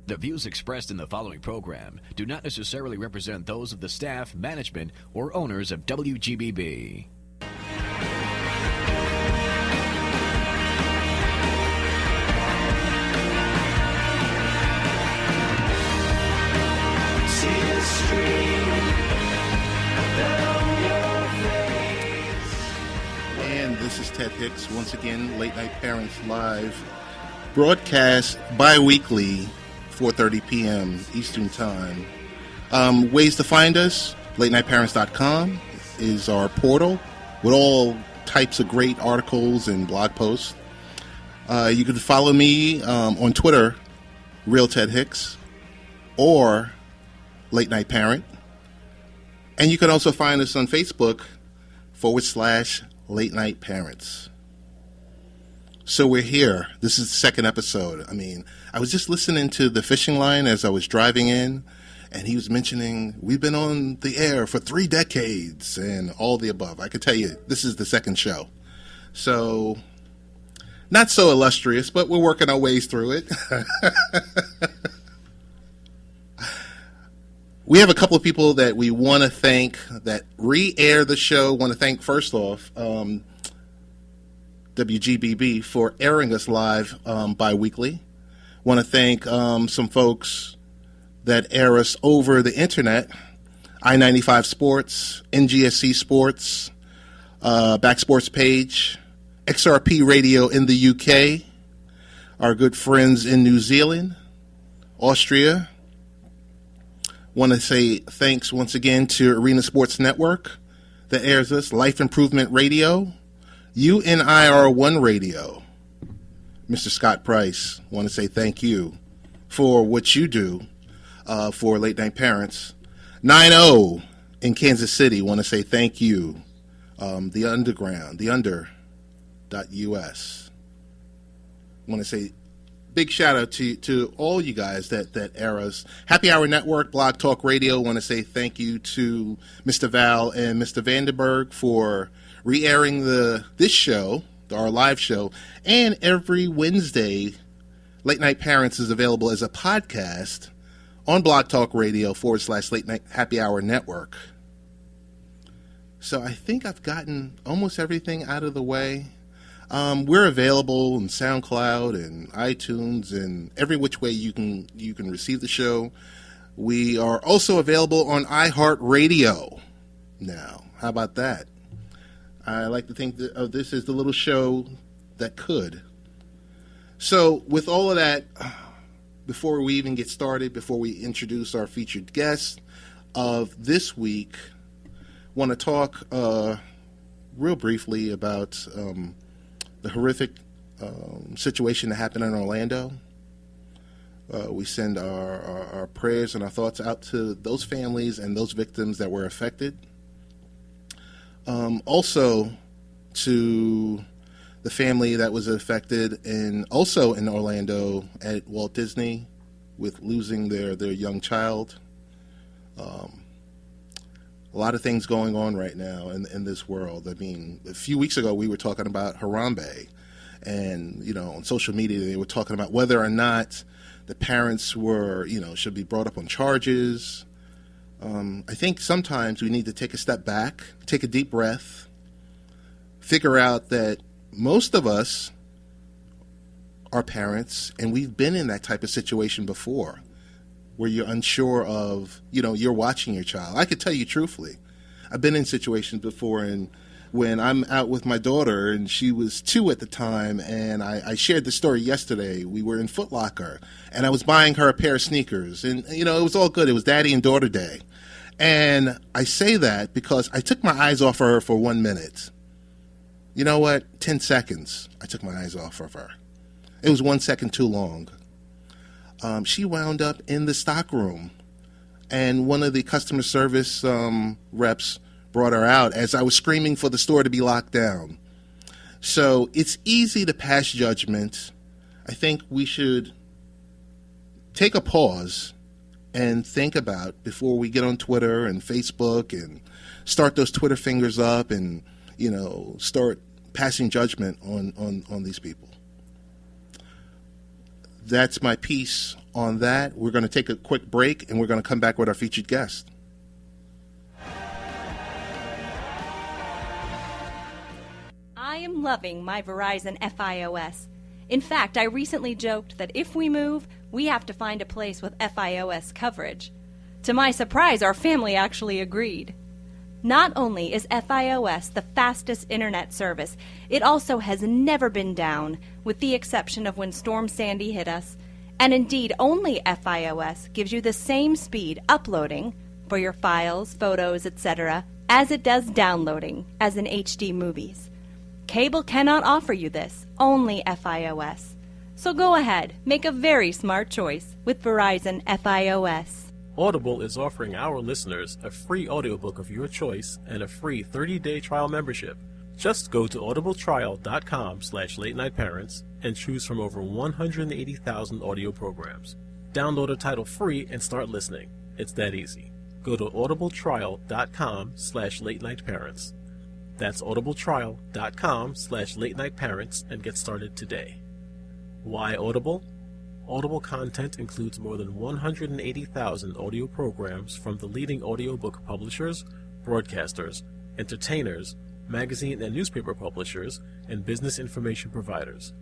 The views expressed in the following program do not necessarily represent those of the staff, management, or owners of WGBB. And this is Ted Hicks, once again, Late Night Parents Live, broadcast bi-weekly, 4:30 p.m. Eastern Time. Ways to find us, latenightparents.com is our portal with all types of great articles and blog posts. You can follow me on Twitter, Real Ted Hicks, or Late Night Parent. And you can also find us on Facebook, /Late Night Parents. So we're here. This is the second episode. I mean, I was just listening to the fishing line as I was driving in, and he was mentioning we've been on the air for 3 decades and all the above. I can tell you, this is the second show. So, not so illustrious, but we're working our ways through it. We have a couple of people that we want to thank that re-air the show. Want to thank, first off, WGBB for airing us live bi-weekly. Want to thank some folks that air us over the internet, I-95 Sports, NGSC Sports, Back Sports Page, XRP Radio in the UK, our good friends in New Zealand, Austria. Want to say thanks once again to Arena Sports Network that airs us, Life Improvement Radio, UNIR1 Radio. Mr. Scott Price, want to say thank you for what you do for Late Night Parents. 9-0 in Kansas City, want to say thank you. The Underground, the under.us. Want to say big shout out to all you guys that air us. Happy Hour Network, Blog Talk Radio. Want to say thank you to Mr. Val and Mr. Vandenberg for re-airing this show, our live show. And every Wednesday, Late Night Parents is available as a podcast on Blog Talk Radio /Late Night Happy Hour Network. So I think I've gotten almost everything out of the way. We're available on SoundCloud and iTunes and every which way you can receive the show. We are also available on iHeartRadio now. How about that? I like to think of this as the little show that could. So with all of that, before we even get started, before we introduce our featured guest of this week, want to talk real briefly about the horrific situation that happened in Orlando. We send our prayers and our thoughts out to those families and those victims that were affected. Also to the family that was affected also in Orlando at Walt Disney with losing their young child. A lot of things going on right now in this world. I mean, a few weeks ago we were talking about Harambe, and on social media they were talking about whether or not the parents were should be brought up on charges. I think sometimes we need to take a step back, take a deep breath, figure out that most of us are parents, and we've been in that type of situation before, where you're unsure of, you're watching your child. I could tell you truthfully, I've been in situations before, and when I'm out with my daughter, and she was 2 at the time, and I shared the story yesterday. We were in Foot Locker, and I was buying her a pair of sneakers, and, it was all good. It was Daddy and Daughter Day. And I say that because I took my eyes off of her for 1 minute. You know what? 10 seconds, I took my eyes off of her. It was 1 second too long. She wound up in the stock room, and one of the customer service reps brought her out as I was screaming for the store to be locked down. So it's easy to pass judgment. I think we should take a pause and think about before we get on Twitter and Facebook and start those Twitter fingers up and, start passing judgment on these people. That's my piece on that, we're going to take a quick break, and we're going to come back with our featured guest. I am loving my Verizon FiOS. In fact, I recently joked that if we move, we have to find a place with FiOS coverage. To my surprise, our family actually agreed. Not only is FiOS the fastest internet service, it also has never been down, with the exception of when Storm Sandy hit us. And indeed, only FiOS gives you the same speed uploading for your files, photos, etc., as it does downloading, as in HD movies. Cable cannot offer you this, only FiOS. So go ahead, make a very smart choice with Verizon FiOS. Audible is offering our listeners a free audiobook of your choice and a free 30-day trial membership. Just go to audibletrial.com/late-night-parents and choose from over 180,000 audio programs. Download a title free and start listening. It's that easy. Go to audibletrial.com/late-night-parents. That's audibletrial.com/late-night-parents and get started today. Why Audible? Audible content includes more than 180,000 audio programs from the leading audiobook publishers, broadcasters, entertainers, magazine and newspaper publishers, and business information providers.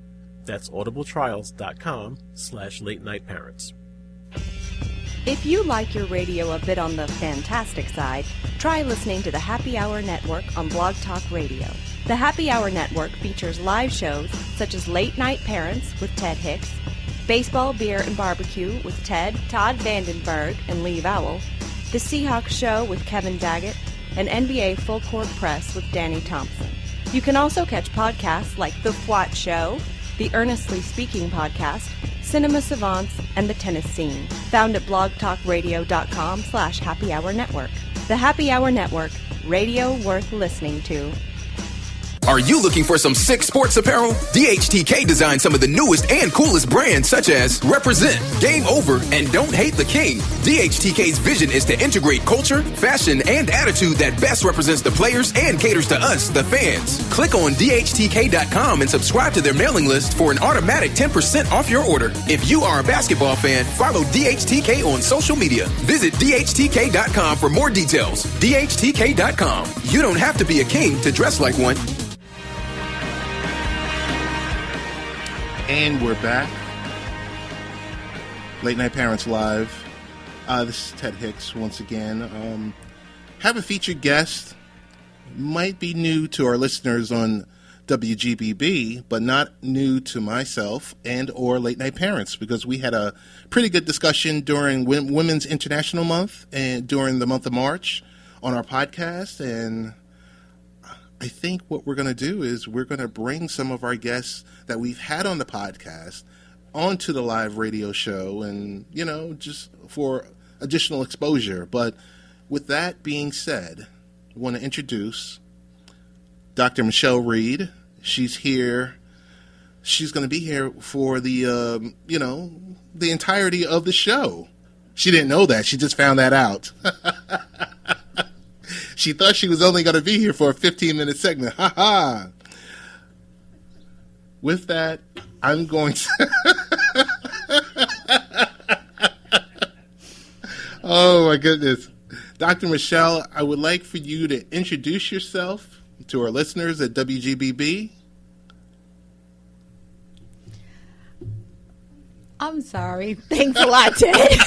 That's audibletrials.com/late-night-parents. If you like your radio a bit on the fantastic side, try listening to the Happy Hour Network on Blog Talk Radio. The Happy Hour Network features live shows such as Late Night Parents with Ted Hicks, Baseball, Beer, and Barbecue with Todd Vandenberg, and Lee Vowell, The Seahawks Show with Kevin Daggett, and NBA Full Court Press with Danny Thompson. You can also catch podcasts like The Fwat Show, the Earnestly Speaking Podcast, Cinema Savants, and The Tennis Scene, found at blogtalkradio.com/Happy Hour Network. The Happy Hour Network, radio worth listening to. Are you looking for some sick sports apparel? DHTK designed some of the newest and coolest brands such as Represent, Game Over, and Don't Hate the King. DHTK's vision is to integrate culture, fashion, and attitude that best represents the players and caters to us, the fans. Click on DHTK.com and subscribe to their mailing list for an automatic 10% off your order. If you are a basketball fan, follow DHTK on social media. Visit DHTK.com for more details. DHTK.com. You don't have to be a king to dress like one. And we're back. Late Night Parents Live. This is Ted Hicks once again. Have a featured guest. Might be new to our listeners on WGBB, but not new to myself and or Late Night Parents, because we had a pretty good discussion during Women's International Month and during the month of March on our podcast. And I think what we're going to do is we're going to bring some of our guests that we've had on the podcast onto the live radio show, and, you know, just for additional exposure. But with that being said, I want to introduce Dr. Michele Reed. She's here. She's going to be here for the, the entirety of the show. She didn't know that. She just found that out. She thought she was only going to be here for a 15-minute segment. Ha ha. With that, I'm going to... Oh, my goodness. Dr. Michele, I would like for you to introduce yourself to our listeners at WGBB. I'm sorry. Thanks a lot, Ted.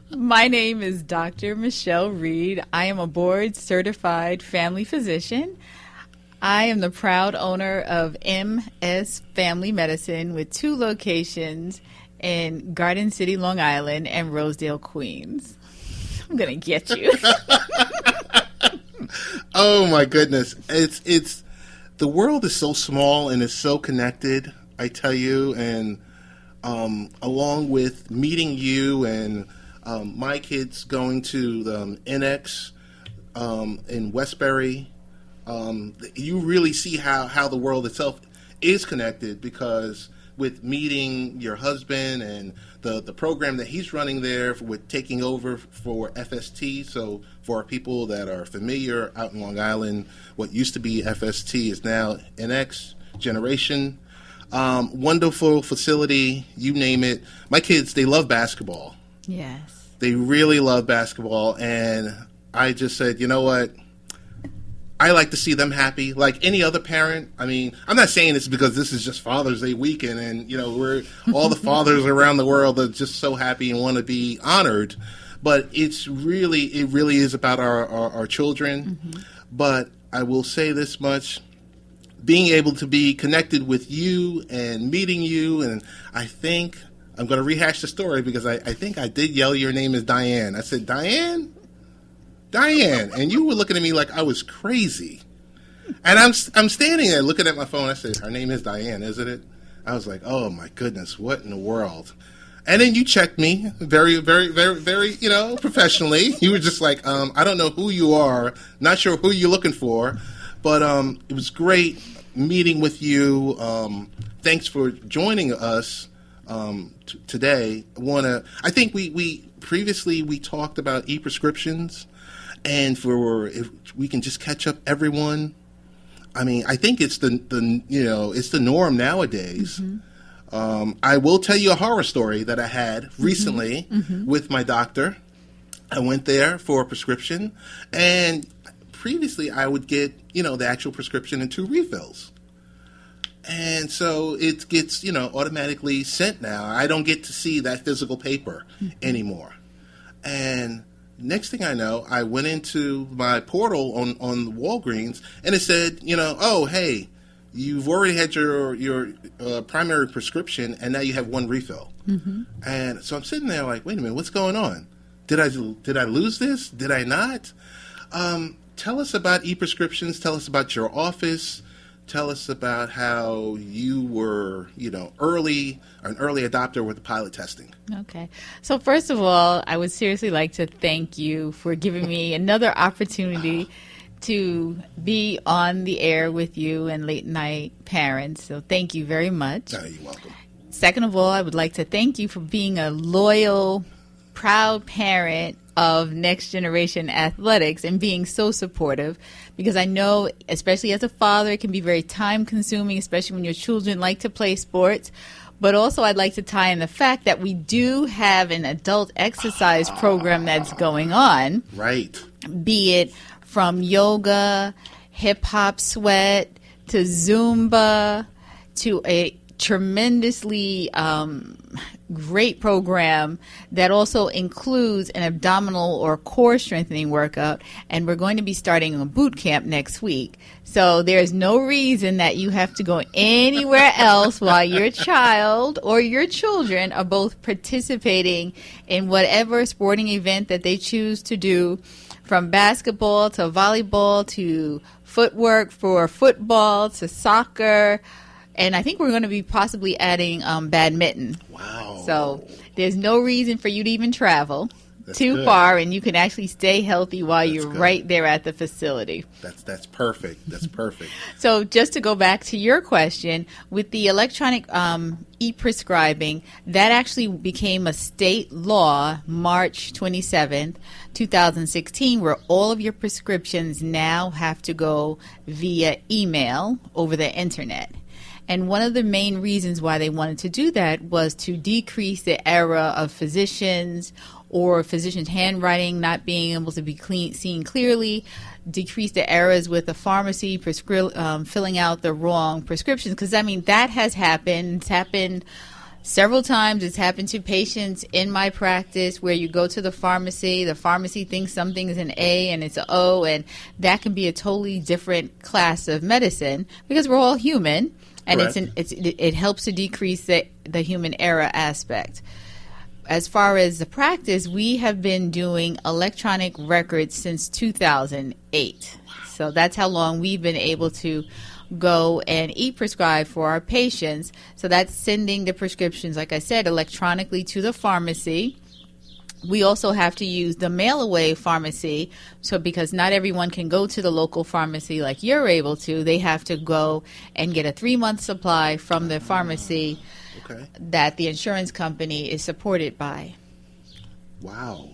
My name is Dr. Michele Reed. I am a board-certified family physician. I am the proud owner of MS Family Medicine with 2 locations in Garden City, Long Island, and Rosedale, Queens. I'm going to get you. Oh, my goodness. It's the world is so small and is so connected, I tell you, and along with meeting you and my kids going to the NX in Westbury, you really see how the world itself is connected, because with meeting your husband and the program that he's running there with taking over for FST. So for our people that are familiar out in Long Island, what used to be FST is now NX Generation. Wonderful facility, you name it. My kids, they love basketball. Yes. They really love basketball, and I just said, you know what? I like to see them happy, like any other parent. I mean, I'm not saying this because this is just Father's Day weekend, and we're all the fathers around the world are just so happy and want to be honored. But it really is about our children. Mm-hmm. But I will say this much: being able to be connected with you and meeting you, and I think I'm going to rehash the story because I think I did yell your name is Diane. I said, Diane, and you were looking at me like I was crazy. And I'm standing there looking at my phone. I said, her name is Diane, isn't it? I was like, oh my goodness, what in the world? And then you checked me very, very, very, very, professionally. You were just like, I don't know who you are, not sure who you're looking for, but it was great meeting with you. Thanks for joining us today. I think we previously talked about e-prescriptions. And if we can just catch up everyone, I mean, I think it's it's the norm nowadays. Mm-hmm. I will tell you a horror story that I had recently with my doctor. I went there for a prescription, and previously I would get the actual prescription and 2 refills. And so it gets automatically sent now. I don't get to see that physical paper anymore. And next thing I know, I went into my portal on Walgreens, and it said, oh, hey, you've already had your primary prescription, and now you have 1 refill. Mm-hmm. And so I'm sitting there like, wait a minute, what's going on? Did I lose this? Did I not? Tell us about e-prescriptions. Tell us about your office. Tell us about how you were, an early adopter with the pilot testing. Okay. So first of all, I would seriously like to thank you for giving me another opportunity to be on the air with you and Late Night Parents. So thank you very much. You're welcome. Second of all, I would like to thank you for being a loyal, proud parent of Next Generation Athletics and being so supportive, because I know, especially as a father, it can be very time consuming, especially when your children like to play sports. But also I'd like to tie in the fact that we do have an adult exercise program that's going on. Right. Be it from yoga, hip hop sweat, to Zumba, to a tremendously great program that also includes an abdominal or core strengthening workout, and we're going to be starting a boot camp next week. So there's no reason that you have to go anywhere else while your child or your children are both participating in whatever sporting event that they choose to do, from basketball to volleyball to footwork for football to soccer. And I think we're going to be possibly adding badminton. Wow. So there's no reason for you to even travel That's too good. far, and you can actually stay healthy while That's you're good. right there at the facility. That's perfect. That's perfect. So just to go back to your question, with the electronic e-prescribing, that actually became a state law March 27th, 2016, where all of your prescriptions now have to go via email over the internet. And one of the main reasons why they wanted to do that was to decrease the error of physicians or physicians' handwriting not being able to be seen clearly, decrease the errors with the pharmacy filling out the wrong prescriptions. Because, I mean, that has happened. It's happened several times. It's happened to patients in my practice where you go to the pharmacy thinks something is an A and it's an O, and that can be a totally different class of medicine because we're all human. And it helps to decrease the human error aspect. As far as the practice, we have been doing electronic records since 2008. So that's how long we've been able to go and e-prescribe for our patients. So that's sending the prescriptions, like I said, electronically to the pharmacy. We also have to use the mail-away pharmacy, so because not everyone can go to the local pharmacy like you're able to, they have to go and get a 3-month supply from the pharmacy that the insurance company is supported by. Wow.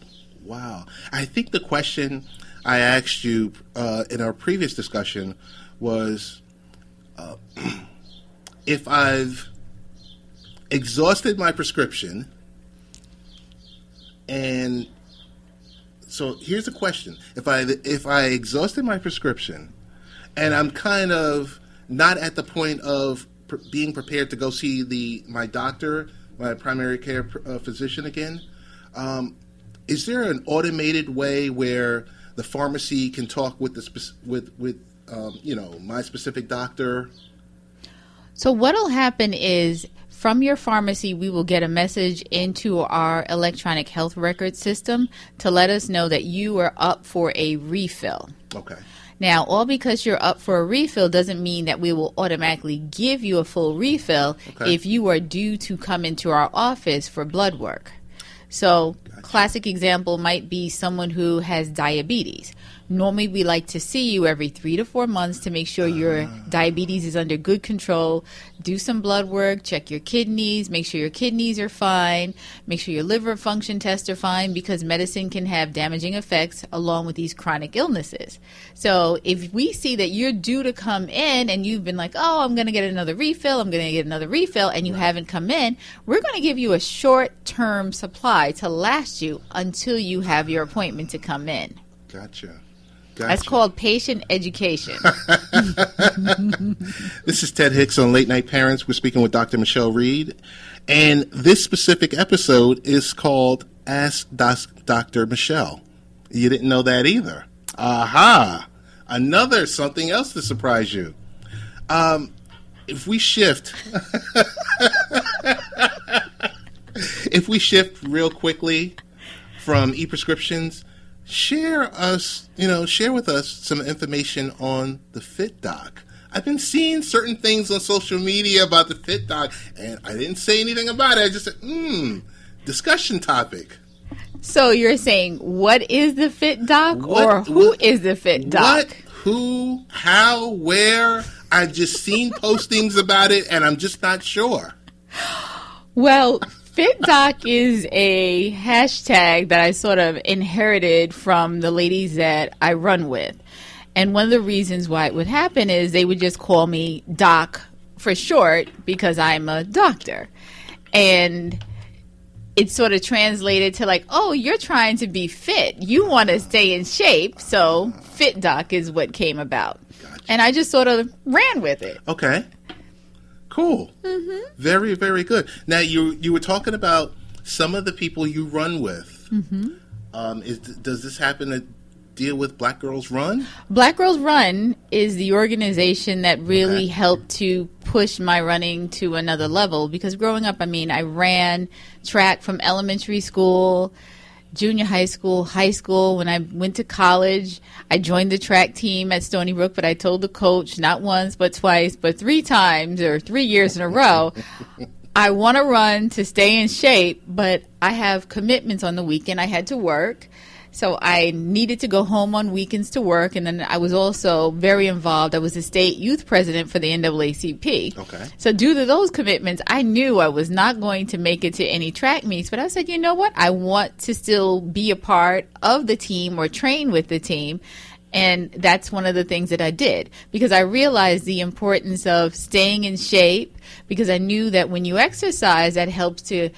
I think the question I asked you in our previous discussion was, if I've exhausted my prescription, and so here's the question: if I exhausted my prescription, and I'm kind of not at the point of being prepared to go see my doctor, my primary care physician again, is there an automated way where the pharmacy can talk with my specific doctor? So what'll happen is, from your pharmacy, we will get a message into our electronic health record system to let us know that you are up for a refill. Okay. Now, all because you're up for a refill doesn't mean that we will automatically give you a full refill if you are due to come into our office for blood work. So, classic example might be someone who has diabetes. Normally, we like to see you every 3 to 4 months to make sure your diabetes is under good control. Do some blood work, check your kidneys, make sure your kidneys are fine, make sure your liver function tests are fine, because medicine can have damaging effects along with these chronic illnesses. So if we see that you're due to come in and you've been like, oh, I'm going to get another refill, and you haven't come in, we're going to give you a short-term supply to last you until you have your appointment to come in. Gotcha. That's called patient education. This is Ted Hicks on Late Night Parents. We're speaking with Dr. Michele Reed. And this specific episode is called Ask Dr. Michele. You didn't know that either. Aha! Another something else to surprise you. If we shift... if we shift real quickly from e-prescriptions... Share with us some information on the Fit Doc. I've been seeing certain things on social media about the Fit Doc, and I didn't say anything about it. I just said, discussion topic. So you're saying, what is the Fit Doc, or who is the Fit Doc? What, who, how, where? I've just seen postings about it, and I'm just not sure. Well, Fit Doc is a hashtag that I sort of inherited from the ladies that I run with. And one of the reasons why it would happen is they would just call me Doc for short because I'm a doctor. And it sort of translated to like, oh, you're trying to be fit. You want to stay in shape. So Fit Doc is what came about. Gotcha. And I just sort of ran with it. Okay. Cool. Mm-hmm. Very, very good. Now, you were talking about some of the people you run with. Mm-hmm. Does this happen to deal with Black Girls Run? Black Girls Run is the organization that really helped to push my running to another level. Because growing up, I ran track from elementary school, junior high school. When I went to college, I joined the track team at Stony Brook, but I told the coach not once, but twice, but 3 times or 3 years in a row, I want to run to stay in shape, but I have commitments on the weekend. I had to work. So I needed to go home on weekends to work, and then I was also very involved. I was the state youth president for the NAACP. Okay. So due to those commitments, I knew I was not going to make it to any track meets, but I said, you know what? I want to still be a part of the team or train with the team, and that's one of the things that I did, because I realized the importance of staying in shape, because I knew that when you exercise, that helps to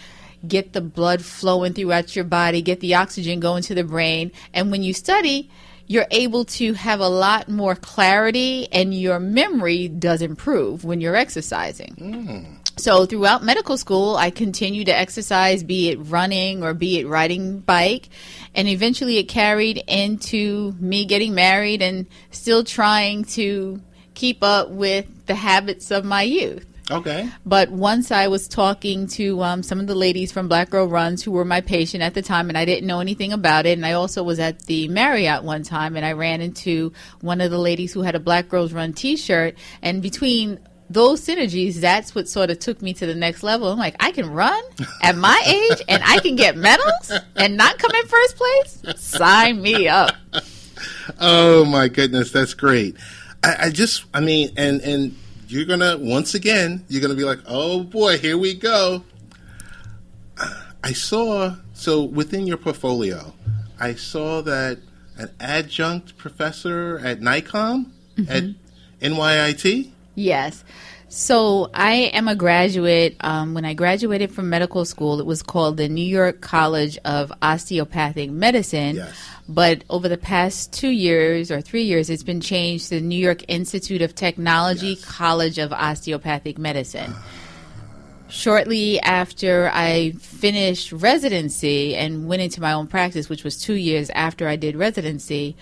get the blood flowing throughout your body, get the oxygen going to the brain. And when you study, you're able to have a lot more clarity, and your memory does improve when you're exercising. So throughout medical school, I continued to exercise, be it running or be it riding bike. And eventually it carried into me getting married and still trying to keep up with the habits of my youth. Okay. But once I was talking to some of the ladies from Black Girl Runs who were my patient at the time, and I didn't know anything about it. And I also was at the Marriott one time, and I ran into one of the ladies who had a Black Girls Run T-shirt. And between those synergies, that's what sort of took me to the next level. I'm like, I can run at my age, and I can get medals and not come in first place? Sign me up. Oh, my goodness. That's great. And you're going to, once again, you're going to be like, oh boy, here we go. So within your portfolio, I saw that an adjunct professor at NICOM, at NYIT? Yes. So I am a graduate. When I graduated from medical school, it was called the New York College of Osteopathic Medicine. Yes. But over the past 2 years or 3 years, it's been changed to the New York Institute of Technology Yes. College of Osteopathic Medicine. Shortly after I finished residency and went into my own practice, which was 2 years after I did residency,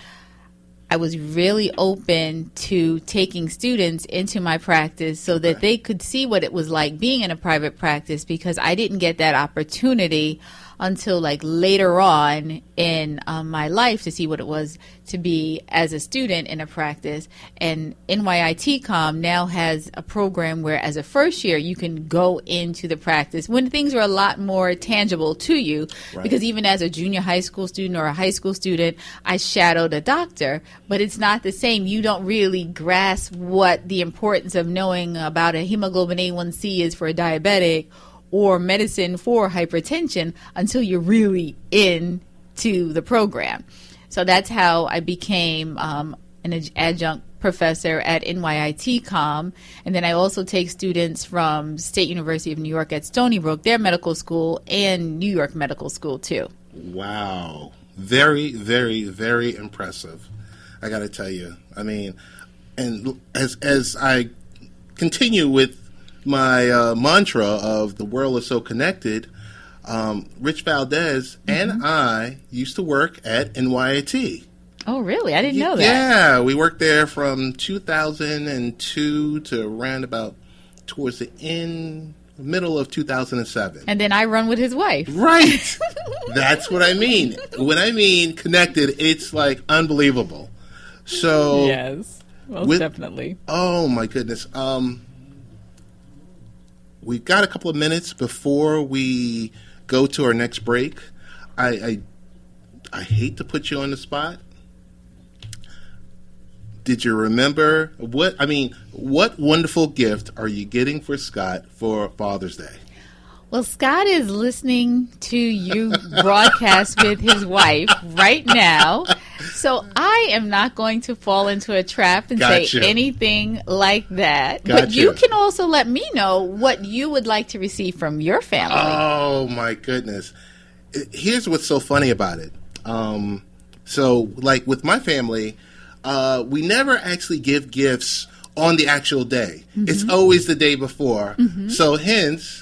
I was really open to taking students into my practice so that they could see what it was like being in a private practice, because I didn't get that opportunity until like later on in my life to see what it was to be as a student in a practice. And NYITCOM now has a program where as a first year you can go into the practice when things are a lot more tangible to you. Right. Because even as a junior high school student or a high school student, I shadowed a doctor, but it's not the same. You don't really grasp what the importance of knowing about a hemoglobin A1C is for a diabetic or medicine for hypertension until you're really into the program. So that's how I became an adjunct professor at NYITCOM. And then I also take students from State University of New York at Stony Brook, their medical school, and New York Medical School too. Wow. Very, very, very impressive. I got to tell you. I mean, and as I continue with my mantra of the world is so connected, Rich Valdez and I used to work at NYIT. Oh, really? I didn't know that. Yeah, we worked there from 2002 to around about towards the middle of 2007. And then I run with his wife. Right. That's what I mean. When I mean connected, it's like unbelievable. So Yes, most definitely. Oh my goodness. We've got a couple of minutes before we go to our next break. I hate to put you on the spot. Did you remember what wonderful gift are you getting for Scott for Father's Day? Well, Scott is listening to you broadcast with his wife right now. So I am not going to fall into a trap and say anything like that. But you can also let me know what you would like to receive from your family. Oh, my goodness. Here's what's so funny about it. So, like with my family, we never actually give gifts on the actual day. Mm-hmm. It's always the day before. Mm-hmm. So hence...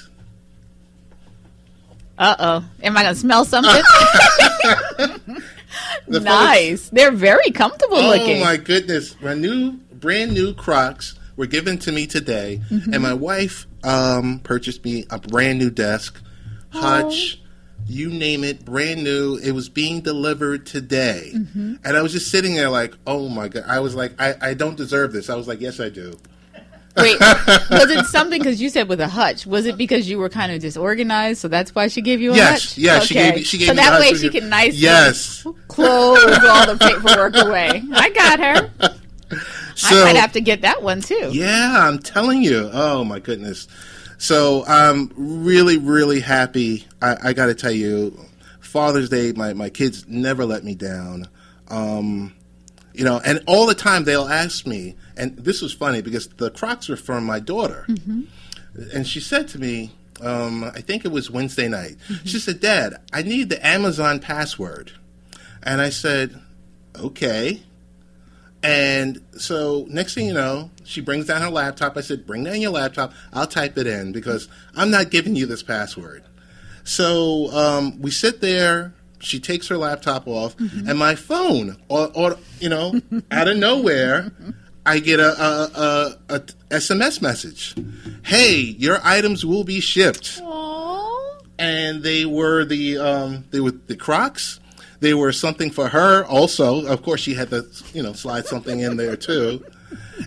Uh-oh. Am I going to smell something? Nice. They're very comfortable looking. Oh, my goodness. Brand new Crocs were given to me today, and my wife purchased me a brand new desk, hutch, you name it, brand new. It was being delivered today. Mm-hmm. And I was just sitting there like, oh, my God. I was like, I don't deserve this. I was like, yes, I do. Wait, was it something, because you said with a hutch, was it because you were kind of disorganized, so that's why she gave you a hutch? Yes, okay. she gave so me that a way hutch. she can nicely close all the paperwork away. I got her. So, I might have to get that one too. Yeah, I'm telling you. Oh, my goodness. So I'm really, really happy. I got to tell you, Father's Day, my kids never let me down. And all the time they'll ask me, and this was funny because the Crocs are from my daughter. Mm-hmm. And she said to me, I think it was Wednesday night, she said, Dad, I need the Amazon password. And I said, okay. And so next thing you know, she brings down her laptop. I said, bring down your laptop. I'll type it in because I'm not giving you this password. So we sit there. She takes her laptop off, and my phone, out of nowhere, I get a SMS message. Hey, your items will be shipped. Aww. And they were the Crocs. They were something for her also. Of course, she had to, slide something in there too.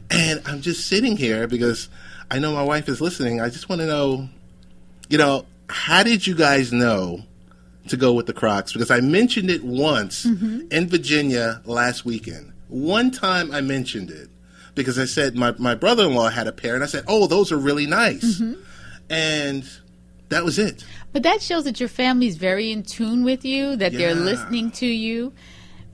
And I'm just sitting here because I know my wife is listening. I just want to know, how did you guys know to go with the Crocs? Because I mentioned it once in Virginia last weekend. One time I mentioned it because I said my brother-in-law had a pair, and I said, oh, those are really nice. And that was it. But that shows that your family's very in tune with you, that they're listening to you.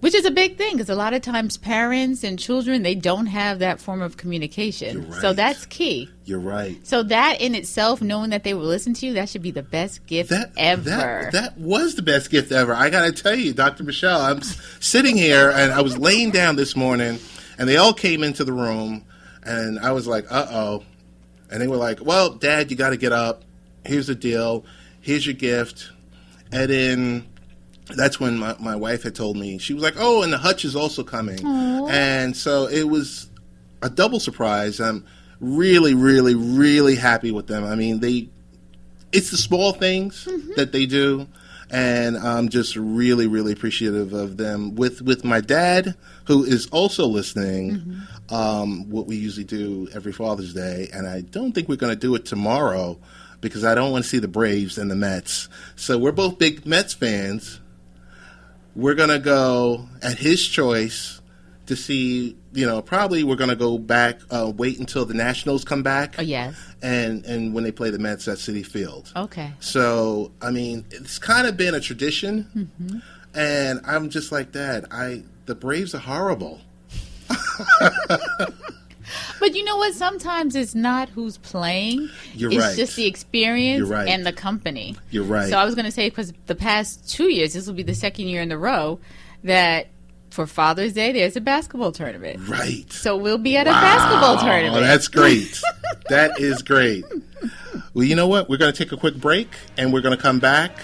Which is a big thing because a lot of times parents and children, they don't have that form of communication. You're right. So that's key. You're right. So that in itself, knowing that they will listen to you, that should be the best gift ever. That was the best gift ever. I got to tell you, Dr. Michelle, I'm sitting here and I was laying down this morning and they all came into the room and I was like, uh-oh. And they were like, well, Dad, you got to get up. Here's the deal. Here's your gift. And then that's when my wife had told me, she was like, oh, and the hutch is also coming. Aww. And so it was a double surprise. I'm really, really, really happy with them. I mean, it's the small things that they do. And I'm just really, really appreciative of them. With my dad, who is also listening, what we usually do every Father's Day, and I don't think we're going to do it tomorrow because I don't want to see the Braves and the Mets. So we're both big Mets fans. We're going to go at his choice to see, probably we're going to go back, wait until the Nationals come back. Oh, yes. And when they play the Mets at Citi Field. Okay. So, I mean, it's kind of been a tradition. And I'm just like, Dad, the Braves are horrible. But you know what? Sometimes it's not who's playing. You're it's right. just the experience You're right. and the company. You're right. So I was going to say, because the past 2 years, this will be the second year in a row, that for Father's Day, there's a basketball tournament. Right. So we'll be at a basketball tournament. Oh, that's great. That is great. Well, you know what? We're going to take a quick break, and we're going to come back.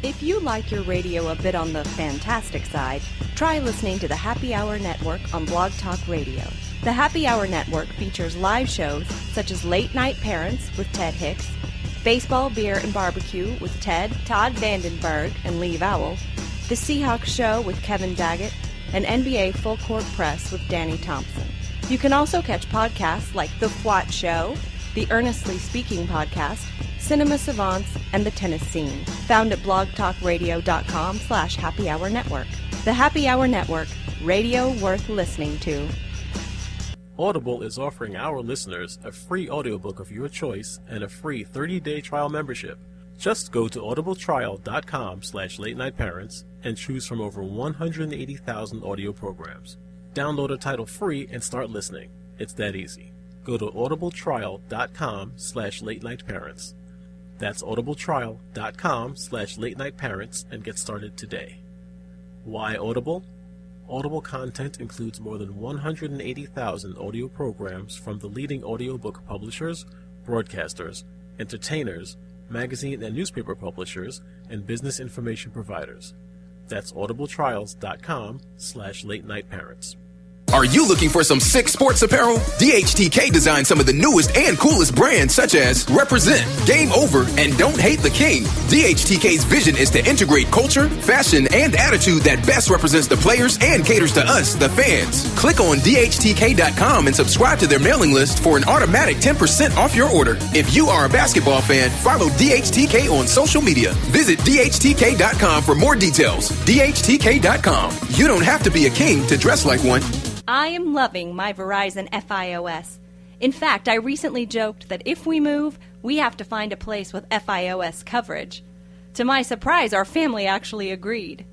If you like your radio a bit on the fantastic side, try listening to the Happy Hour Network on Blog Talk Radio. The Happy Hour Network features live shows such as Late Night Parents with Ted Hicks, Baseball, Beer, and Barbecue with Todd Vandenberg, and Lee Vowell, The Seahawks Show with Kevin Daggett, and NBA Full Court Press with Danny Thompson. You can also catch podcasts like The Fwat Show, The Earnestly Speaking Podcast, Cinema Savants, and The Tennis Scene, found at blogtalkradio.com/Happy Hour Network. The Happy Hour Network, radio worth listening to. Audible is offering our listeners a free audiobook of your choice and a free 30-day trial membership. Just go to audibletrial.com/late night parents and choose from over 180,000 audio programs. Download a title free and start listening. It's that easy. Go to audibletrial.com/late night parents. That's audibletrial.com/late night parents and get started today. Why Audible? Audible content includes more than 180,000 audio programs from the leading audiobook publishers, broadcasters, entertainers, magazine and newspaper publishers, and business information providers. That's audibletrials.com/late night parents. Are you looking for some sick sports apparel? DHTK designed some of the newest and coolest brands such as Represent, Game Over, and Don't Hate the King. DHTK's vision is to integrate culture, fashion, and attitude that best represents the players and caters to us, the fans. Click on DHTK.com and subscribe to their mailing list for an automatic 10% off your order. If you are a basketball fan, follow DHTK on social media. Visit DHTK.com for more details. DHTK.com. You don't have to be a king to dress like one. I am loving my Verizon FiOS. In fact, I recently joked that if we move, we have to find a place with FiOS coverage. To my surprise, our family actually agreed.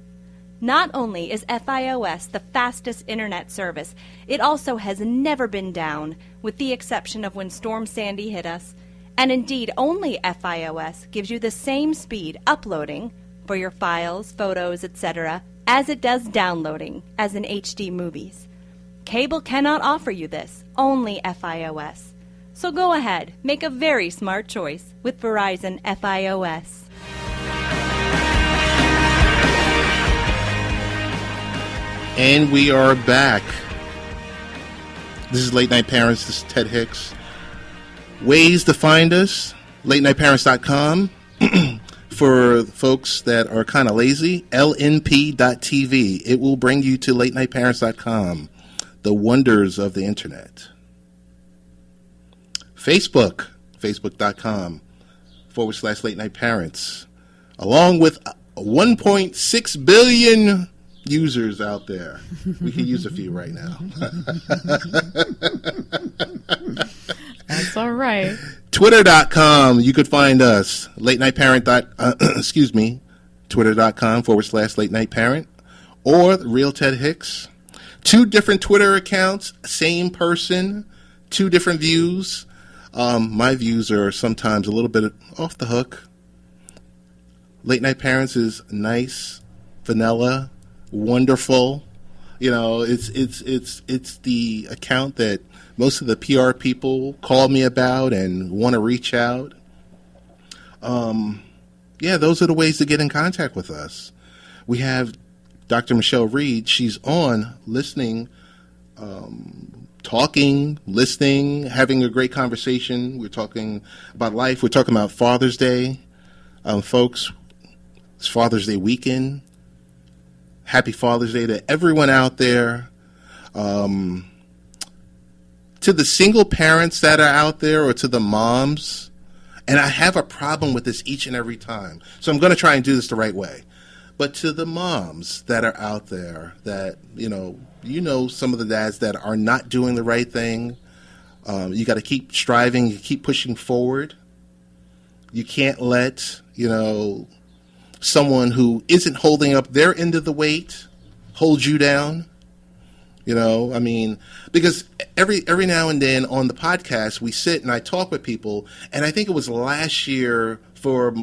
Not only is FiOS the fastest internet service, it also has never been down, with the exception of when Storm Sandy hit us. And indeed, only FiOS gives you the same speed uploading for your files, photos, etc., as it does downloading, as in HD movies. Cable cannot offer you this, only FiOS. So go ahead, make a very smart choice with Verizon FiOS. And we are back. This is Late Night Parents. This is Ted Hicks. Ways to find us, latenightparents.com. For folks that are kind of lazy, LNP.TV. It will bring you to latenightparents.com. The wonders of the internet. Facebook, facebook.com/late night parents. Along with 1.6 billion users out there. We could use a few right now. That's all right. Twitter.com. You could find us. Late Night Parent. Excuse me. Twitter.com/Late Night Parent. Or Real Ted Hicks. 2 different Twitter accounts. Same person. 2 different views. My views are sometimes a little bit off the hook. Late Night Parents is nice, vanilla, wonderful. You know, it's the account that most of the PR people call me about and want to reach out. Yeah, those are the ways to get in contact with us. We have Dr. Michele Reed. She's on, listening, talking, listening, having a great conversation. We're talking about life. We're talking about Father's Day. Folks, it's Father's Day weekend. Happy Father's Day to everyone out there. To the single parents that are out there, or to the moms. And I have a problem with this each and every time. So I'm going to try and do this the right way. But to the moms that are out there that, you know some of the dads that are not doing the right thing. You got to keep striving. You keep pushing forward. You can't let, someone who isn't holding up their end of the weight hold you down. Because every now and then on the podcast, we sit and I talk with people, and I think it was last year for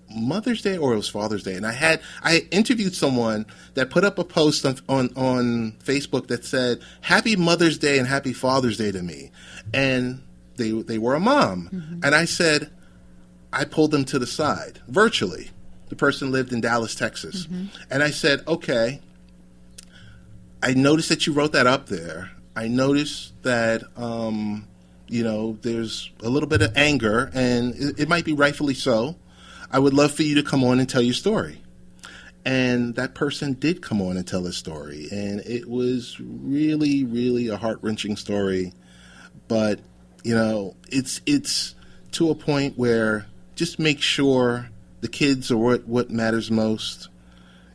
Mother's Day or it was Father's Day, and I interviewed someone that put up a post on Facebook that said, "Happy Mother's Day and Happy Father's Day to me," and they were a mom, mm-hmm. and I said, I pulled them to the side virtually. The person lived in Dallas, Texas, mm-hmm. and I said, okay. I noticed that you wrote that up there. I noticed that, there's a little bit of anger, and it might be rightfully so. I would love for you to come on and tell your story. And that person did come on and tell his story, and it was really, really a heart-wrenching story. But, it's to a point where just make sure the kids are what matters most.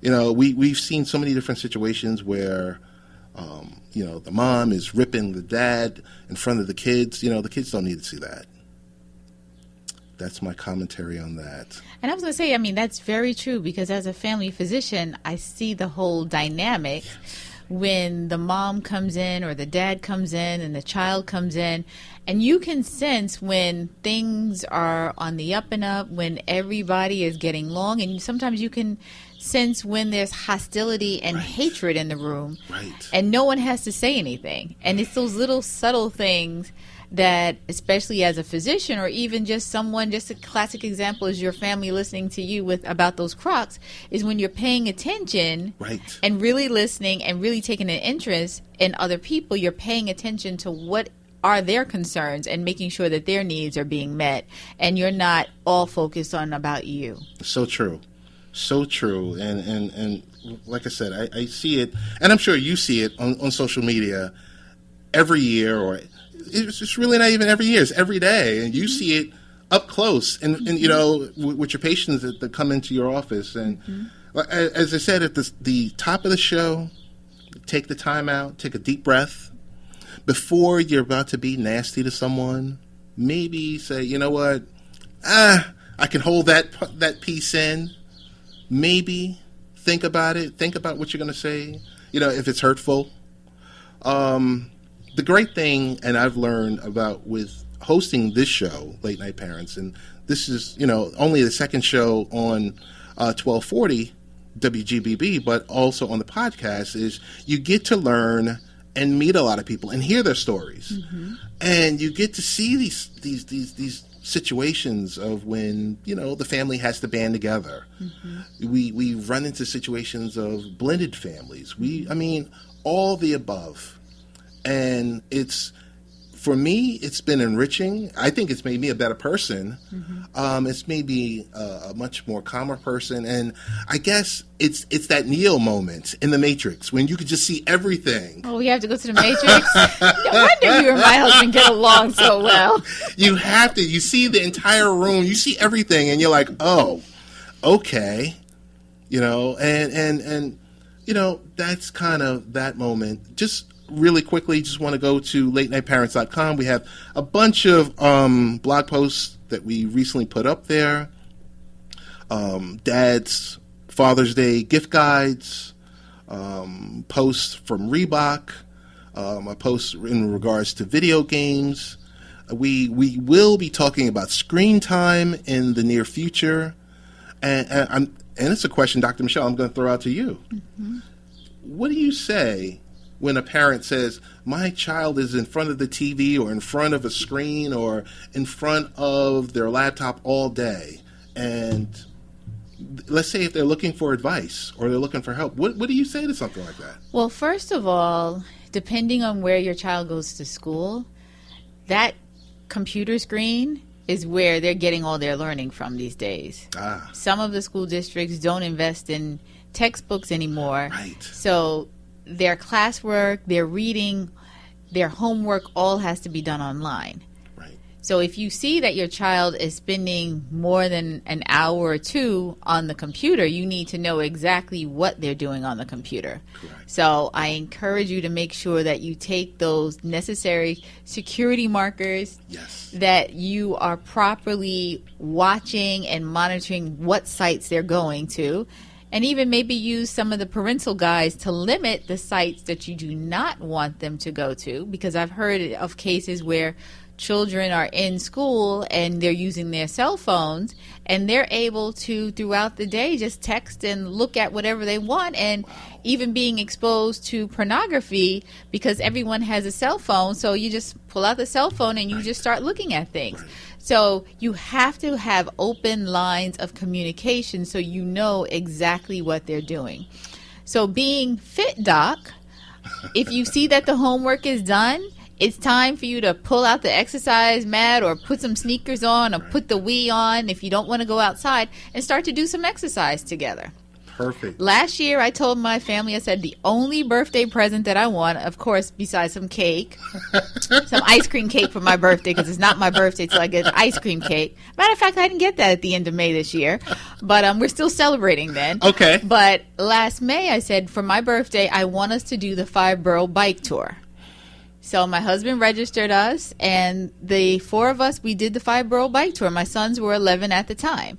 We've seen so many different situations where, the mom is ripping the dad in front of the kids. The kids don't need to see that. That's my commentary on that. And I was going to say, that's very true, because as a family physician, I see the whole dynamic when the mom comes in or the dad comes in and the child comes in. And you can sense when things are on the up and up, when everybody is getting along, and sometimes you can sense when there's hostility and right. hatred in the room. Right. And no one has to say anything. And it's those little subtle things that, especially as a physician, or even just someone, just a classic example is your family listening to you about those Crocs, is when you're paying attention right. and really listening and really taking an interest in other people. You're paying attention to what are their concerns and making sure that their needs are being met, and you're not all focused on about you. So true. So true. And like I said, I see it, and I'm sure you see it on social media every year, or it's really not even every year, it's every day, and you see it up close and with your patients that come into your office. And as I said at the top of the show, take the time out, take a deep breath. Before you're about to be nasty to someone, maybe say, you know what, I can hold that piece in. Maybe think about it. Think about what you're going to say, if it's hurtful. The great thing, and I've learned about with hosting this show, Late Night Parents, and this is, only the second show on 1240 WGBB, but also on the podcast, is you get to learn and meet a lot of people and hear their stories. Mm-hmm. And you get to see these situations of when, the family has to band together. Mm-hmm. We run into situations of blended families. All the above. And for me, it's been enriching. I think it's made me a better person. Mm-hmm. It's made me a much more calmer person. And I guess it's that Neo moment in The Matrix when you could just see everything. Oh, we have to go to The Matrix? No wonder you and my husband get along so well. You have to. You see the entire room. You see everything. And you're like, oh, okay. And That's kind of that moment. Just really quickly, just want to go to latenightparents.com. We have a bunch of blog posts that we recently put up there. Dad's Father's Day gift guides, posts from Reebok, a post in regards to video games. We will be talking about screen time in the near future. And it's a question, Dr. Michele, I'm going to throw out to you. Mm-hmm. What do you say when a parent says, my child is in front of the TV or in front of a screen or in front of their laptop all day? And let's say if they're looking for advice or they're looking for help, what do you say to something like that? Well, first of all, depending on where your child goes to school, that computer screen is where they're getting all their learning from these days. Some of the school districts don't invest in textbooks anymore. Right. So their classwork, their reading, their homework all has to be done online. Right. So if you see that your child is spending more than an hour or two on the computer, you need to know exactly what they're doing on the computer. Correct. So I encourage you to make sure that you take those necessary security markers, yes, that you are properly watching and monitoring what sites they're going to, and even maybe use some of the parental guides to limit the sites that you do not want them to go to, because I've heard of cases where children are in school and they're using their cell phones and they're able to throughout the day just text and look at whatever they want, and even being exposed to pornography because everyone has a cell phone. So you just pull out the cell phone and you just start looking at things. Right. So you have to have open lines of communication so you know exactly what they're doing. So being fit, Doc, if you see that the homework is done, it's time for you to pull out the exercise mat or put some sneakers on or put the Wii on if you don't want to go outside, and start to do some exercise together. Perfect. Last year, I told my family, I said, the only birthday present that I want, of course, besides some cake, some ice cream cake for my birthday, because it's not my birthday till I get an ice cream cake. Matter of fact, I didn't get that at the end of May this year, but we're still celebrating then. Okay. But last May, I said, for my birthday, I want us to do the 5-borough bike tour. So my husband registered us, and the 4 of us, we did the 5-borough bike tour. My sons were 11 at the time.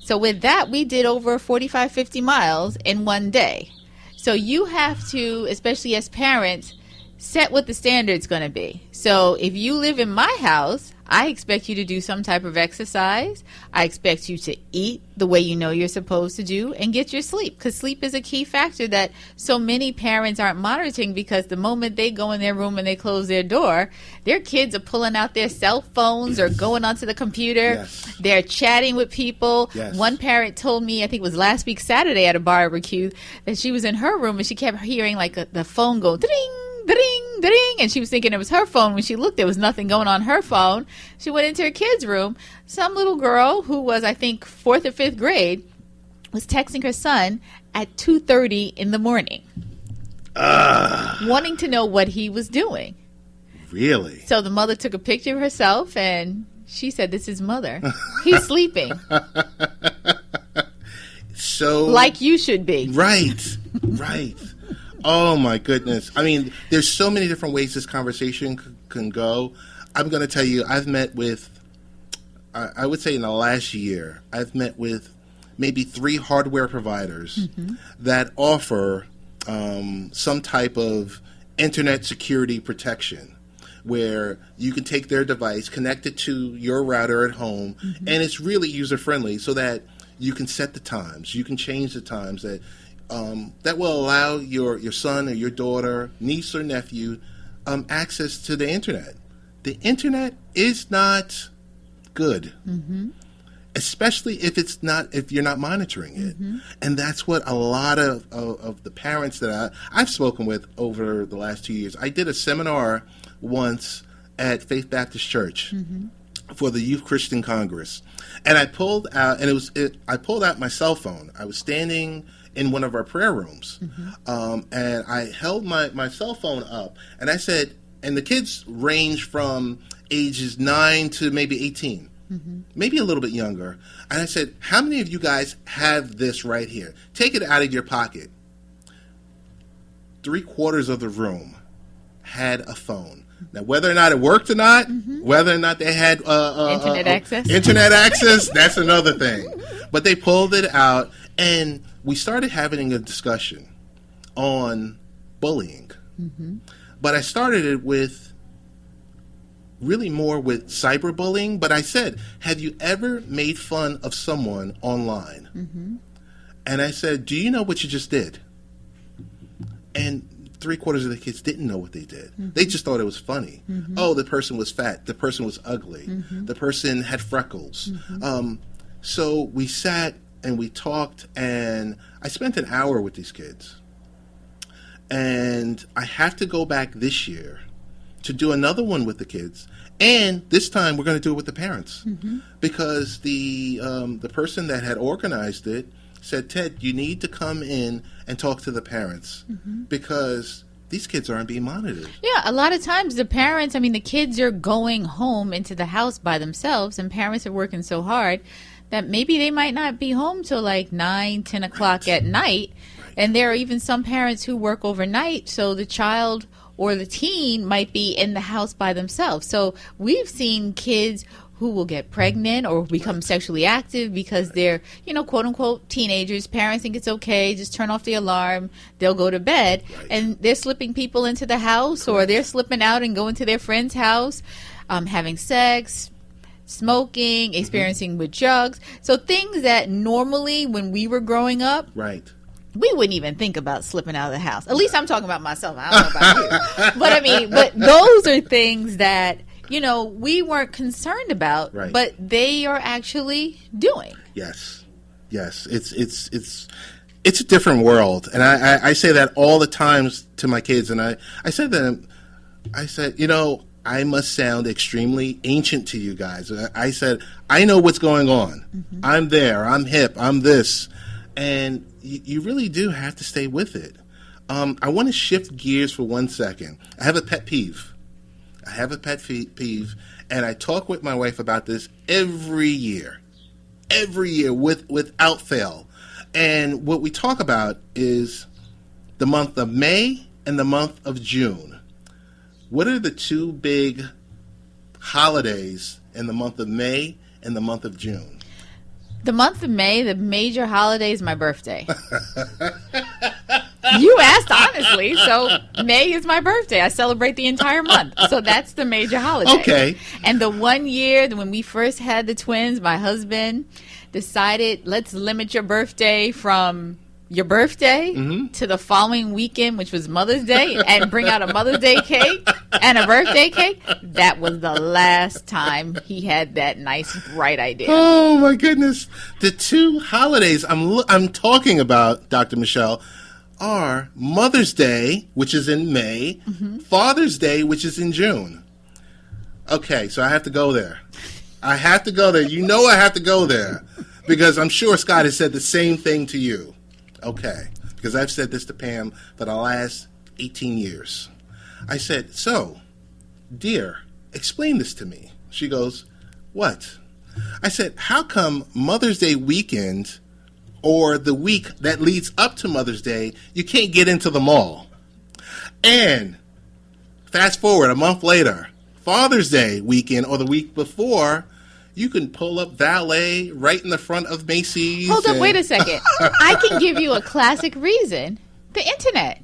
So with that, we did over 45, 50 miles in one day. So you have to, especially as parents, set what the standard's going to be. So if you live in my house, I expect you to do some type of exercise. I expect you to eat the way you know you're supposed to do and get your sleep, because sleep is a key factor that so many parents aren't monitoring, because the moment they go in their room and they close their door, their kids are pulling out their cell phones or going onto the computer. Yes. They're chatting with people. Yes. One parent told me, I think it was last week Saturday at a barbecue, that she was in her room and she kept hearing like the phone go ding, ding, ding, and she was thinking it was her phone. When she looked, there was nothing going on her phone. She went into her kid's room. Some little girl who was, I think, 4th or 5th grade was texting her son at 2:30 in the morning, wanting to know what he was doing. Really? So the mother took a picture of herself and she said, "This is mother. He's sleeping." So like you should be. Right. Right. Oh, my goodness. I mean, there's so many different ways this conversation can go. I'm going to tell you, I've met with, I would say in the last year, I've met with maybe 3 hardware providers that offer some type of internet security protection, where you can take their device, connect it to your router at home, and it's really user-friendly, so that you can set the times. You can change the times that will allow your son or your daughter, niece or nephew, access to the internet. The internet is not good, especially if you're not monitoring it. And that's what a lot of the parents that I've spoken with over the last 2 years. I did a seminar once at Faith Baptist Church for the Youth Christian Congress, and I pulled out, I pulled out my cell phone. I was standing in one of our prayer rooms, and I held my cell phone up, and I said, and the kids range from ages 9 to maybe 18, maybe a little bit younger, and I said, how many of you guys have this right here? Take it out of your pocket. 3/4 of the room had a phone. Now, whether or not it worked or not, whether or not they had Internet access, that's another thing. But they pulled it out, and we started having a discussion on bullying. But I started it with really more with cyberbullying. But I said, have you ever made fun of someone online? And I said, do you know what you just did? And 3/4 of the kids didn't know what they did. They just thought it was funny. Oh, the person was fat. The person was ugly. The person had freckles. So we sat and we talked, and I spent an hour with these kids. And I have to go back this year to do another one with the kids. And this time we're going to do it with the parents. Because the person that had organized it said, Ted, you need to come in and talk to the parents because these kids aren't being monitored. Yeah, a lot of times the parents, the kids are going home into the house by themselves, and parents are working so hard that maybe they might not be home till like 9, 10 o'clock at night. And there are even some parents who work overnight, so the child or the teen might be in the house by themselves. So we've seen kids who will get pregnant or become sexually active because they're, quote unquote teenagers. Parents think it's okay, just turn off the alarm, they'll go to bed, and they're slipping people into the house, or they're slipping out and going to their friend's house, having sex, smoking, experiencing with drugs. So things that normally when we were growing up, we wouldn't even think about slipping out of the house. At least I'm talking about myself. I don't know about you. But those are things that we weren't concerned about, but they are actually doing. Yes. It's a different world, and I say that all the times to my kids. And I said, I must sound extremely ancient to you guys. I said, I know what's going on. I'm there. I'm hip. I'm this, and you really do have to stay with it. I want to shift gears for 1 second. I have a pet peeve. And I talk with my wife about this every year without fail. And what we talk about is the month of May and the month of June. What are the two big holidays in the month of May and the month of June? The month of May, the major holiday is my birthday. You asked honestly, so May is my birthday. I celebrate the entire month. So that's the major holiday. Okay. And the one year when we first had the twins, my husband decided, let's limit your birthday from your birthday to the following weekend, which was Mother's Day, and bring out a Mother's Day cake and a birthday cake. That was the last time he had that nice, bright idea. Oh, my goodness. The two holidays I'm talking about, Dr. Michele, are Mother's Day, which is in May, Father's Day, which is in June. Okay, so I have to go there. I have to go there. I have to go there because I'm sure Scott has said the same thing to you. Okay, because I've said this to Pam for the last 18 years. I said, so, dear, explain this to me. She goes, what? I said, how come Mother's Day weekend or the week that leads up to Mother's Day, you can't get into the mall? And fast forward a month later, Father's Day weekend or the week before, you can pull up valet right in the front of Macy's. Hold up, wait a second. I can give you a classic reason. The internet.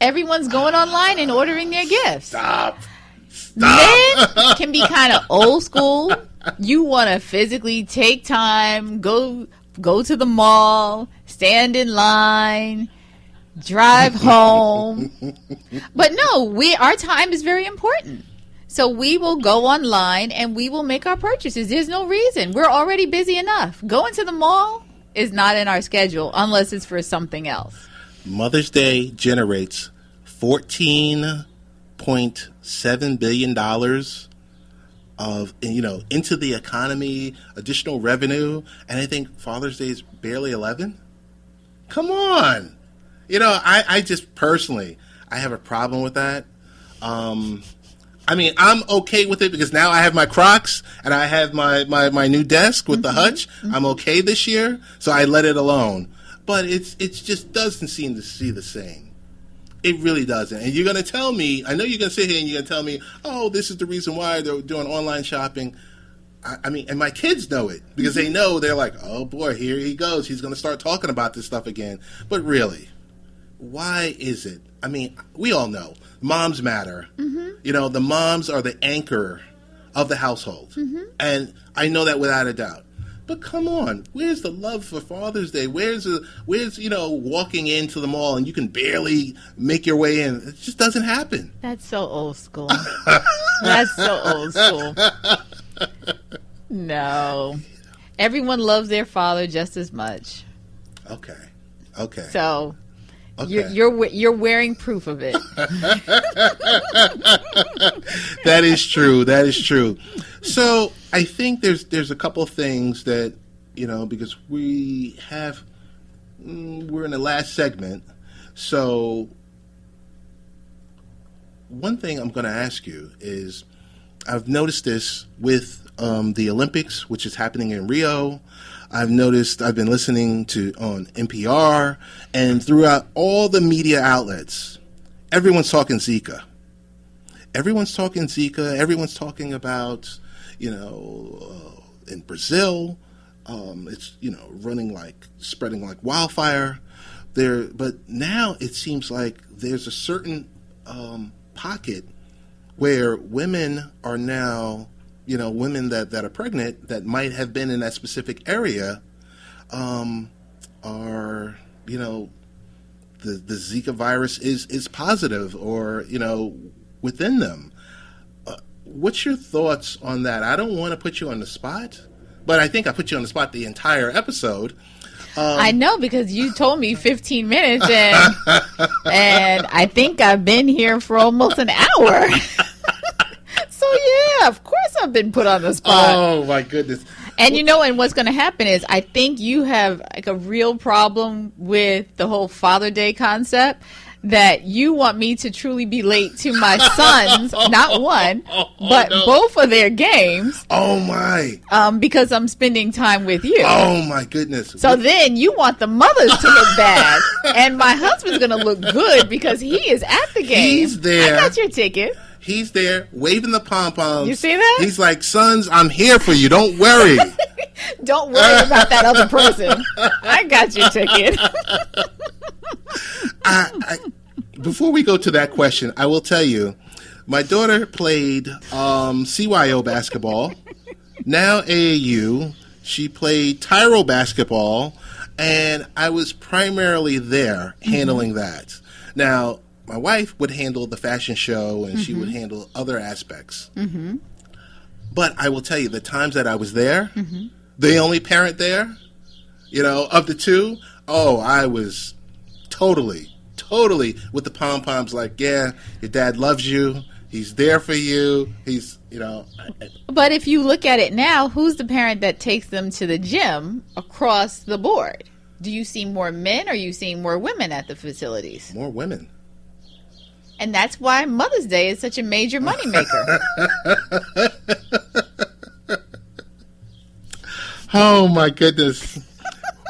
Everyone's going online and ordering their gifts. Stop. Men can be kind of old school. You want to physically take time, go to the mall, stand in line, drive home. But no, our time is very important. So we will go online and we will make our purchases. There's no reason. We're already busy enough. Going to the mall is not in our schedule unless it's for something else. Mother's Day generates $14.7 billion of, into the economy, additional revenue. And I think Father's Day is barely 11. Come on. I just personally, I have a problem with that. I'm okay with it because now I have my Crocs and I have my new desk with the hutch. I'm okay this year, so I let it alone. But it just doesn't seem to see the same. It really doesn't. And you're going to tell me, I know you're going to sit here and you're going to tell me, oh, this is the reason why they're doing online shopping. I mean, and my kids know it because they know, they're like, oh boy, here he goes. He's going to start talking about this stuff again. But really, why is it? I mean, we all know moms matter. You know, the moms are the anchor of the household. And I know that without a doubt. But come on, where's the love for Father's Day? Where's walking into the mall and you can barely make your way in? It just doesn't happen. That's so old school. That's so old school. No. Everyone loves their father just as much. Okay. So Okay. you're wearing proof of it. That is true. So I think there's a couple of things that, you know, because we're in the last segment. So one thing I'm going to ask you is, I've noticed this with the Olympics, which is happening in Rio. I've been listening to on NPR and throughout all the media outlets, everyone's talking Zika. Everyone's talking about, you know, in Brazil, it's, you know, spreading like wildfire there. But now it seems like there's a certain pocket where women are now, you know, women that are pregnant that might have been in that specific area are, you know, the Zika virus is positive or, you know, within them. What's your thoughts on that? I don't want to put you on the spot, but I think I put you on the spot the entire episode. I know, because you told me 15 minutes and I think I've been here for almost an hour. So yeah, of course I've been put on the spot. Oh my goodness. And you know, and what's going to happen is, I think you have like a real problem with the whole Father Day concept, that you want me to truly be late to my sons, not one, but both of their games. Oh my. Because I'm spending time with you. Oh my goodness. So then you want the mothers to look bad, and my husband's going to look good because he is at the game. He's there. I got your ticket. He's there waving the pom-poms. You see that? He's like, sons, I'm here for you. Don't worry. Don't worry about that other person. I got your ticket. Before we go to that question, I will tell you, my daughter played CYO basketball, now AAU. She played Tyro basketball, and I was primarily there handling that. Now, my wife would handle the fashion show, and she would handle other aspects. But I will tell you, the times that I was there, the only parent there, you know, of the two, I was totally with the pom-poms, like, yeah, your dad loves you. He's there for you. He's, you know. But if you look at it now, who's the parent that takes them to the gym across the board? Do you see more men, or are you seeing more women at the facilities? More women. And that's why Mother's Day is such a major moneymaker. Oh my goodness!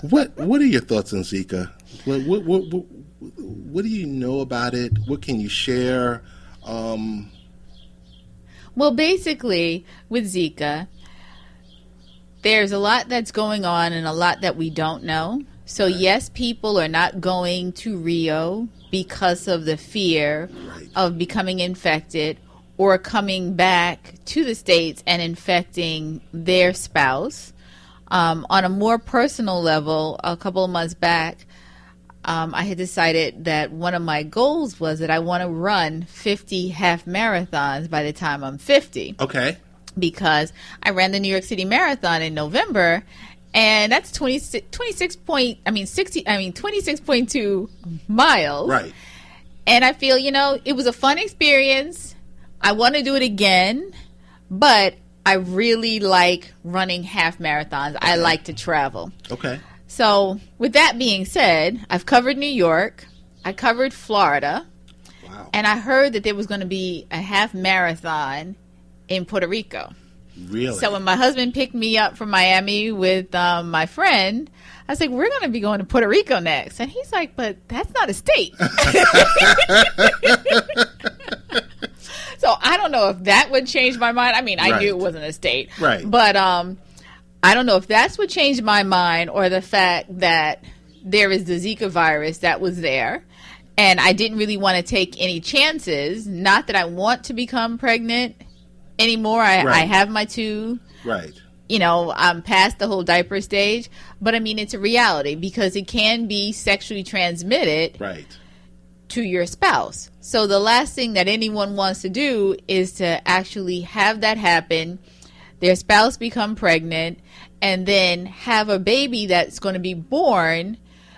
What are your thoughts on Zika? What do you know about it? What can you share? Well, basically, with Zika, there's a lot that's going on and a lot that we don't know. So yes, people are not going to Rio because of the fear of becoming infected or coming back to the States and infecting their spouse. On a more personal level, a couple of months back, I had decided that one of my goals was that I want to run 50 half marathons by the time I'm 50. Okay. Because I ran the New York City Marathon in November, and that's 26.2 miles. Right. And I feel, you know, it was a fun experience. I want to do it again, but I really like running half marathons. Okay. I like to travel. Okay. So with that being said, I've covered New York. I covered Florida. Wow. And I heard that there was going to be a half marathon in Puerto Rico. Really? So when my husband picked me up from Miami with my friend, I was like, we're going to be going to Puerto Rico next. And he's like, but that's not a state. So I don't know if that would change my mind. I mean, I Right. knew it wasn't a state. Right. But I don't know if that's what changed my mind, or the fact that there is the Zika virus that was there. And I didn't really want to take any chances. Not that I want to become pregnant anymore. I Right. have my 2. Right. You know, I'm past the whole diaper stage. But I mean, it's a reality because it can be sexually transmitted Right. to your spouse. So the last thing that anyone wants to do is to actually have that happen, their spouse become pregnant, and then have a baby that's going to be born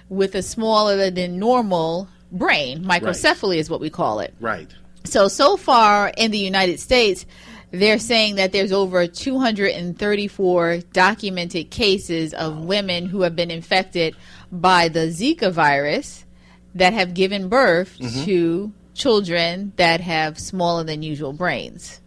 with a smaller than normal brain. Microcephaly is what we call it. Right. So far in the United States, they're saying that there's over 234 documented cases of women who have been infected by the Zika virus that have given birth to children that have smaller than usual brains.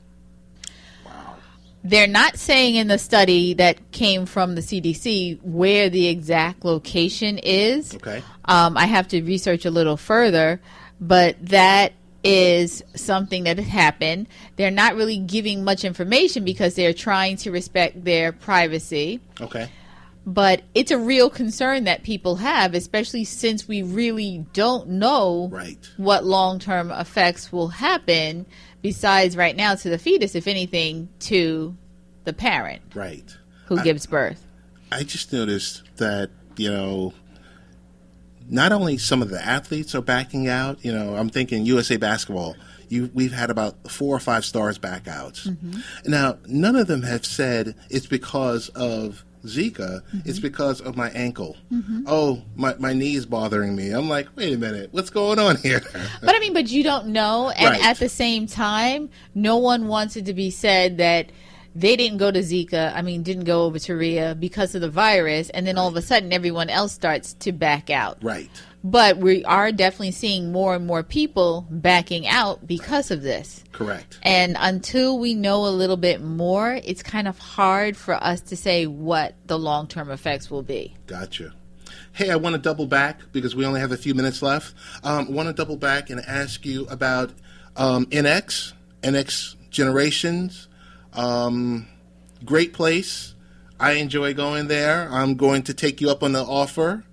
Wow. They're not saying in the study that came from the CDC where the exact location is. Okay. I have to research a little further, but that is something that has happened. They're not really giving much information because they're trying to respect their privacy. Okay. But it's a real concern that people have, especially since we really don't know Right. what long-term effects will happen besides right now to the fetus, if anything, to the parent Right. who gives birth. I just noticed that, not only some of the athletes are backing out, I'm thinking USA Basketball, we've had about 4 or 5 stars back out. Mm-hmm. Now, none of them have said it's because of Zika, Mm-hmm. it's because of my ankle. Oh, my knee is bothering me. I'm like, wait a minute, what's going on here? But I mean, but you don't know. And Right. at the same time, no one wants it to be said that they didn't go to Zika, didn't go over to Rhea because of the virus. And then all of a sudden, everyone else starts to back out. Right. But we are definitely seeing more and more people backing out because of this. Correct. And until we know a little bit more, it's kind of hard for us to say what the long-term effects will be. Gotcha. Hey, I want to double back because we only have a few minutes left. I want to double back and ask you about NX Generations. Great place. I enjoy going there. I'm going to take you up on the offer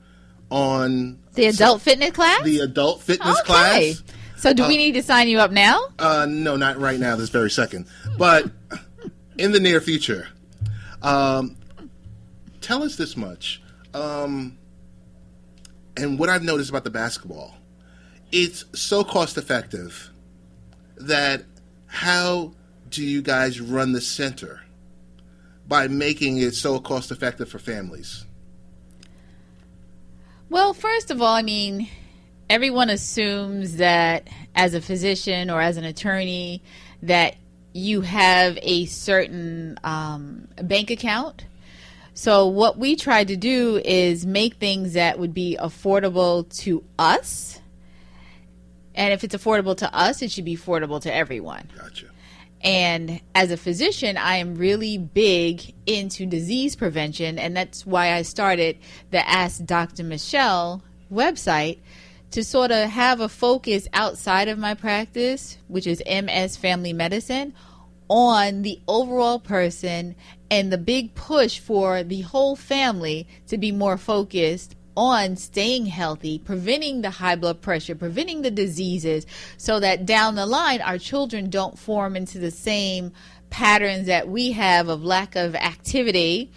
on The adult fitness class? the adult fitness Okay. class. So do we need to sign you up now? No, not right now, this very second. But in the near future. Tell us this much. And what I've noticed about the basketball, it's so cost effective that how do you guys run the center by making it so cost effective for families? Well, first of all, everyone assumes that as a physician or as an attorney that you have a certain bank account. So what we try to do is make things that would be affordable to us. And if it's affordable to us, it should be affordable to everyone. Gotcha. And as a physician, I am really big into disease prevention, and that's why I started the Ask Dr. Michele website to sort of have a focus outside of my practice, which is MS Family Medicine, on the overall person and the big push for the whole family to be more focused on staying healthy, preventing the high blood pressure, preventing the diseases, so that down the line our children don't form into the same patterns that we have of lack of activity.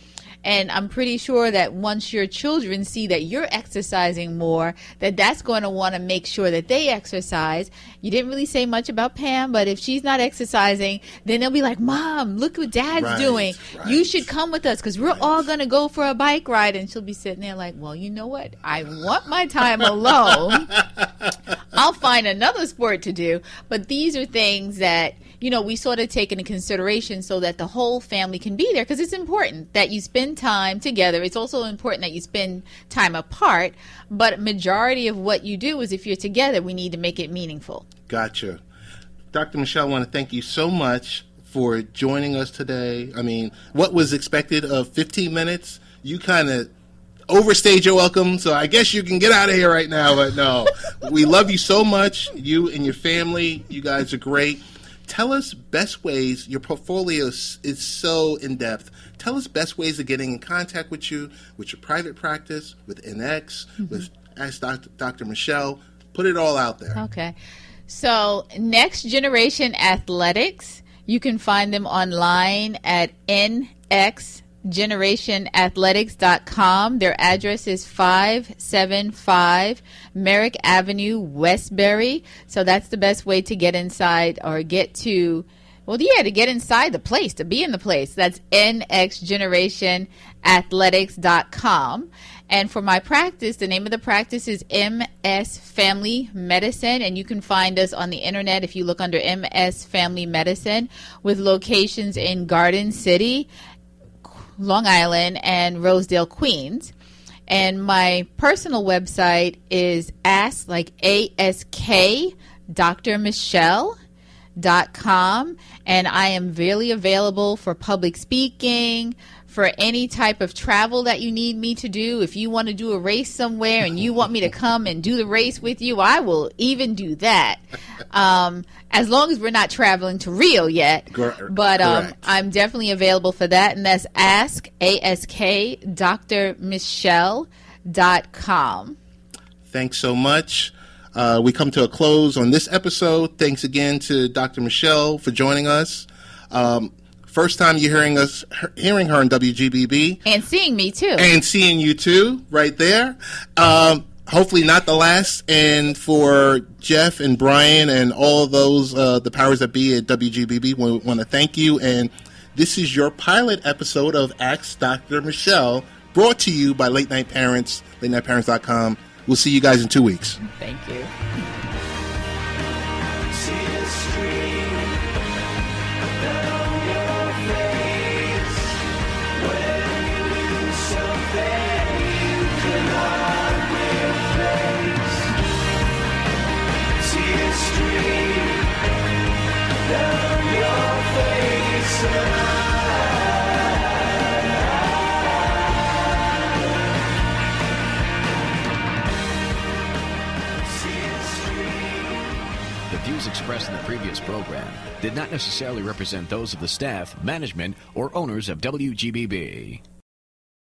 And I'm pretty sure that once your children see that you're exercising more, that's going to want to make sure that they exercise. You didn't really say much about Pam, but if she's not exercising, then they'll be like, Mom, look what Dad's doing. Right. You should come with us because we're all going to go for a bike ride. And she'll be sitting there like, well, you know what? I want my time alone. I'll find another sport to do. But these are things that, we sort of take into consideration so that the whole family can be there, because it's important that you spend time together. It's also important that you spend time apart. But majority of what you do is if you're together, we need to make it meaningful. Gotcha. Dr. Michele, I want to thank you so much for joining us today. What was expected of 15 minutes, you kind of overstayed your welcome, so I guess you can get out of here right now. But no, we love you so much, you and your family. You guys are great. Tell us best ways. Your portfolio is so in-depth. Tell us best ways of getting in contact with you, with your private practice, with NX, with Ask Dr. Michele. Put it all out there. Okay. So, Next Generation Athletics, you can find them online at nxgenerationathletics.com. Their address is 575 Merrick Avenue, Westbury. So that's the best way to get inside or get to, to get inside the place, to be in the place. That's nxgenerationathletics.com. And for my practice, the name of the practice is MS Family Medicine, and you can find us on the internet if you look under MS Family Medicine, with locations in Garden City, Long Island, and Rosedale, Queens. And my personal website is drmichelle.com, and I am really available for public speaking, for any type of travel that you need me to do. If you want to do a race somewhere and you want me to come and do the race with you, I will even do that. As long as we're not traveling to Rio yet. But I'm definitely available for that. And that's drmichelle.com. Thanks so much. We come to a close on this episode. Thanks again to Dr. Michele for joining us. First time you're hearing her on WGBB. And seeing me, too. And seeing you, too, right there. Hopefully not the last. And for Jeff and Brian and all of those, the powers that be at WGBB, we want to thank you. And this is your pilot episode of Ask Dr. Michele, brought to you by Late Night Parents, latenightparents.com. We'll see you guys in 2 weeks. Thank you. The views expressed in the previous program did not necessarily represent those of the staff, management, or owners of WGBB.